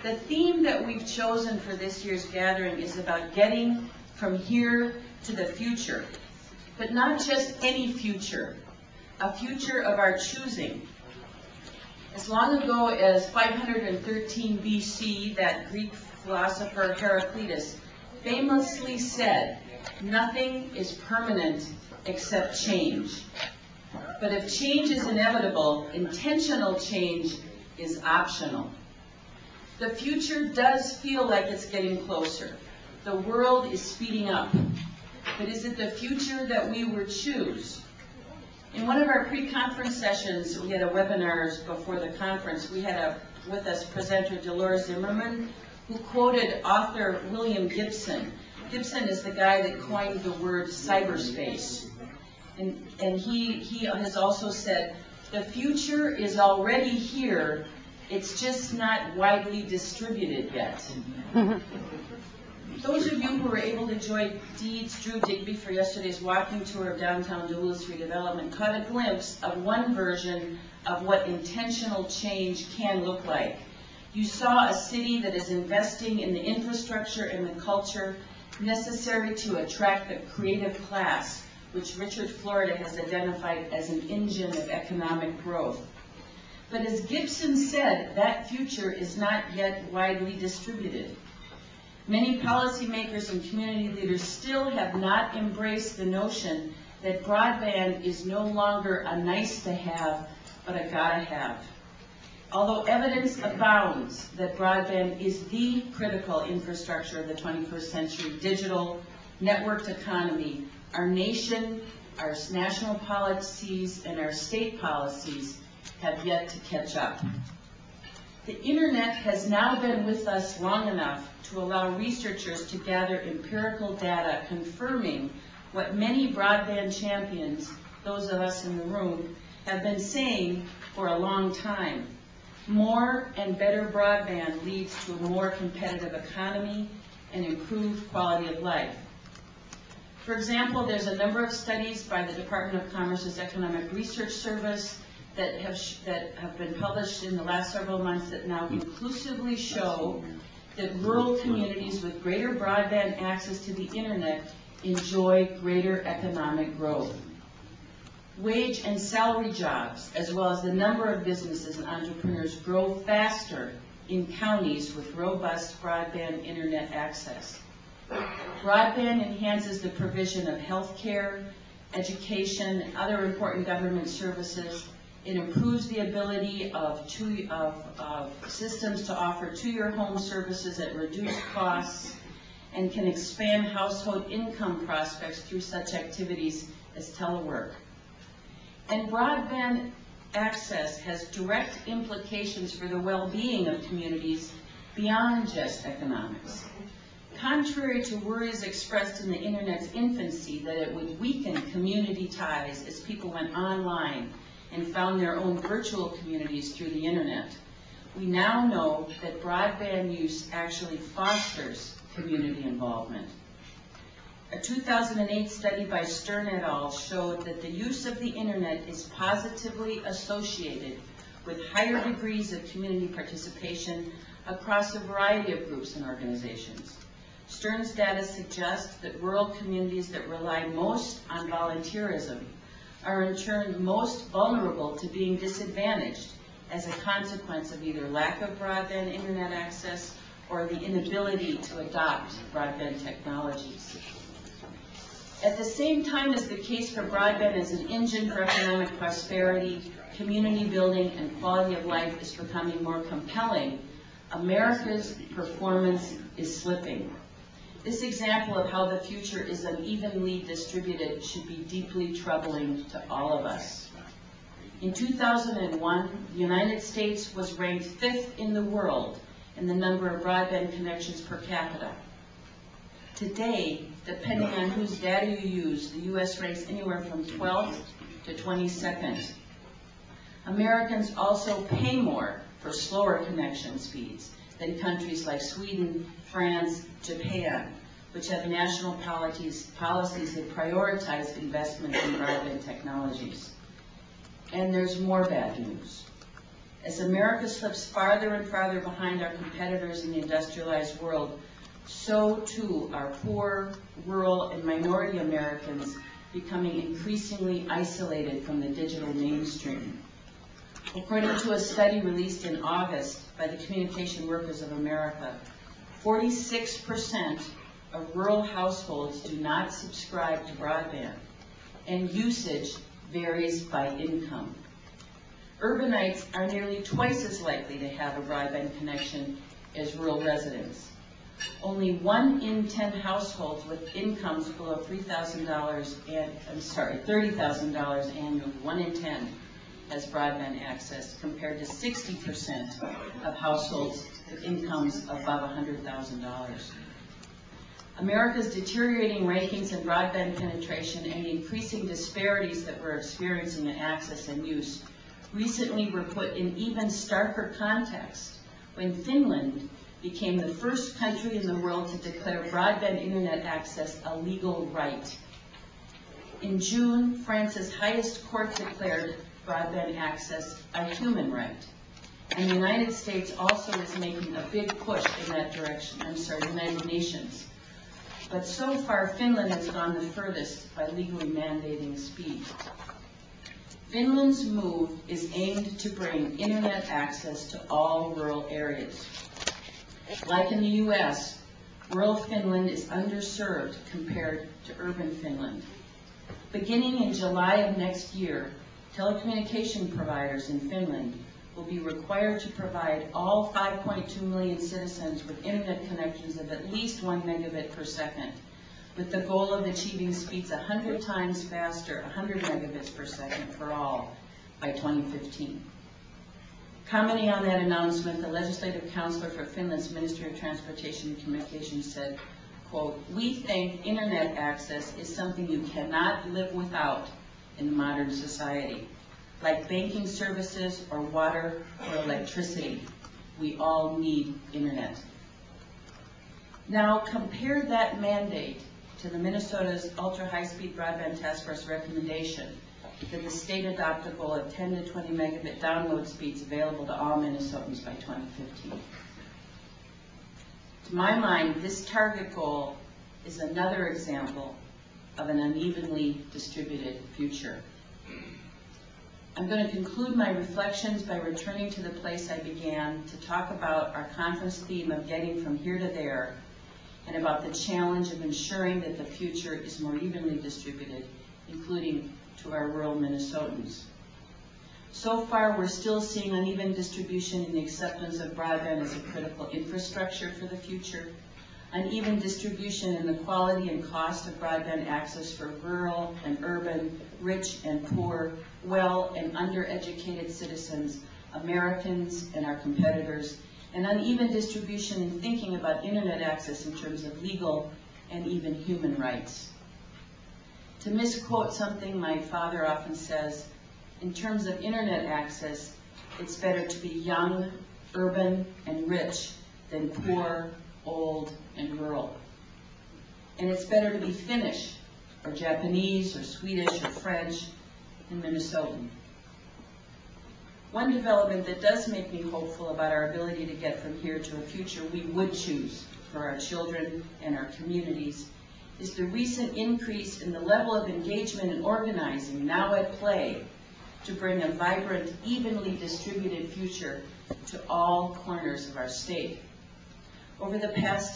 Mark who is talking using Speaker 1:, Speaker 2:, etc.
Speaker 1: The theme that we've chosen for this year's gathering is about getting from here to the future, but not just any future, a future of our choosing. As long ago as 513 BC, that Greek philosopher Heraclitus famously said, "Nothing is permanent except change." But if change is inevitable, intentional change is optional. The future does feel like it's getting closer. The world is speeding up. But is it the future that we would choose? In one of our pre-conference sessions, we had a webinar before the conference. We had with us presenter Dolores Zimmerman, who quoted author William Gibson. Gibson is the guy that coined the word cyberspace. And he has also said, the future is already here, it's just not widely distributed yet. Those of you who were able to join Drew Digby for yesterday's walking tour of downtown Duluth redevelopment caught a glimpse of one version of what intentional change can look like. You saw a city that is investing in the infrastructure and the culture necessary to attract the creative class, which Richard Florida has identified as an engine of economic growth. But as Gibson said, that future is not yet widely distributed. Many policymakers and community leaders still have not embraced the notion that broadband is no longer a nice to have, but a gotta have. Although evidence abounds that broadband is the critical infrastructure of the 21st century digital networked economy, our nation, our national policies, and our state policies have yet to catch up. The internet has now been with us long enough to allow researchers to gather empirical data confirming what many broadband champions, those of us in the room, have been saying for a long time. More and better broadband leads to a more competitive economy and improved quality of life. For example, there's a number of studies by the Department of Commerce's Economic Research Service that have been published in the last several months that now conclusively show that rural communities with greater broadband access to the internet enjoy greater economic growth. Wage and salary jobs, as well as the number of businesses and entrepreneurs, grow faster in counties with robust broadband internet access. Broadband enhances the provision of health care, education, and other important government services. It improves the ability of systems to offer to-your-home services at reduced costs and can expand household income prospects through such activities as telework. And broadband access has direct implications for the well-being of communities beyond just economics. Contrary to worries expressed in the internet's infancy that it would weaken community ties as people went online and found their own virtual communities through the internet, we now know that broadband use actually fosters community involvement. A 2008 study by Stern et al. Showed that the use of the internet is positively associated with higher degrees of community participation across a variety of groups and organizations. Stern's data suggests that rural communities that rely most on volunteerism are in turn most vulnerable to being disadvantaged as a consequence of either lack of broadband internet access or the inability to adopt broadband technologies. At the same time as the case for broadband as an engine for economic prosperity, community building, and quality of life is becoming more compelling, America's performance is slipping. This example of how the future is unevenly distributed should be deeply troubling to all of us. In 2001, the United States was ranked 5th in the world in the number of broadband connections per capita. Today, depending on whose data you use, the U.S. ranks anywhere from 12th to 22nd. Americans also pay more for slower connection speeds than countries like Sweden, France, Japan, which have national policies that prioritize investment in broadband technologies. And there's more bad news. As America slips farther and farther behind our competitors in the industrialized world, so too are poor, rural, and minority Americans becoming increasingly isolated from the digital mainstream. According to a study released in August by the Communication Workers of America, 46% of rural households do not subscribe to broadband, and usage varies by income. Urbanites are nearly twice as likely to have a broadband connection as rural residents. Only 1 in 10 households with incomes below $30,000 annually, 1 in 10 has broadband access, compared to 60% of households with incomes above $100,000. America's deteriorating rankings in broadband penetration and the increasing disparities that we're experiencing in access and use recently were put in even starker context when Finland became the first country in the world to declare broadband internet access a legal right. In June, France's highest court declared broadband access a human right. And the United States also is making a big push in that direction. United Nations. But so far, Finland has gone the furthest by legally mandating speed. Finland's move is aimed to bring internet access to all rural areas. Like in the U.S., rural Finland is underserved compared to urban Finland. Beginning in July of next year, telecommunication providers in Finland will be required to provide all 5.2 million citizens with internet connections of at least 1 megabit per second, with the goal of achieving speeds 100 times faster, 100 megabits per second for all, by 2015. Commenting on that announcement, the legislative counselor for Finland's Ministry of Transportation and Communications said, quote, "We think internet access is something you cannot live without in modern society. Like banking services or water or electricity, we all need internet." Now compare that mandate to the Minnesota's Ultra High-Speed Broadband Task Force recommendation that the state adopt a goal of 10 to 20 megabit download speeds available to all Minnesotans by 2015. To my mind, this target goal is another example of an unevenly distributed future. I'm going to conclude my reflections by returning to the place I began to talk about our conference theme of getting from here to there, and about the challenge of ensuring that the future is more evenly distributed, including to our rural Minnesotans. So far, we're still seeing uneven distribution in the acceptance of broadband as a critical infrastructure for the future, uneven distribution in the quality and cost of broadband access for rural and urban, rich and poor, well and undereducated citizens, Americans and our competitors, and uneven distribution in thinking about internet access in terms of legal and even human rights. To misquote something my father often says, in terms of internet access, it's better to be young, urban, and rich than poor, old, and rural. And it's better to be Finnish, or Japanese, or Swedish, or French than Minnesotan. One development that does make me hopeful about our ability to get from here to a future we would choose for our children and our communities is the recent increase in the level of engagement and organizing now at play to bring a vibrant, evenly distributed future to all corners of our state. Over the past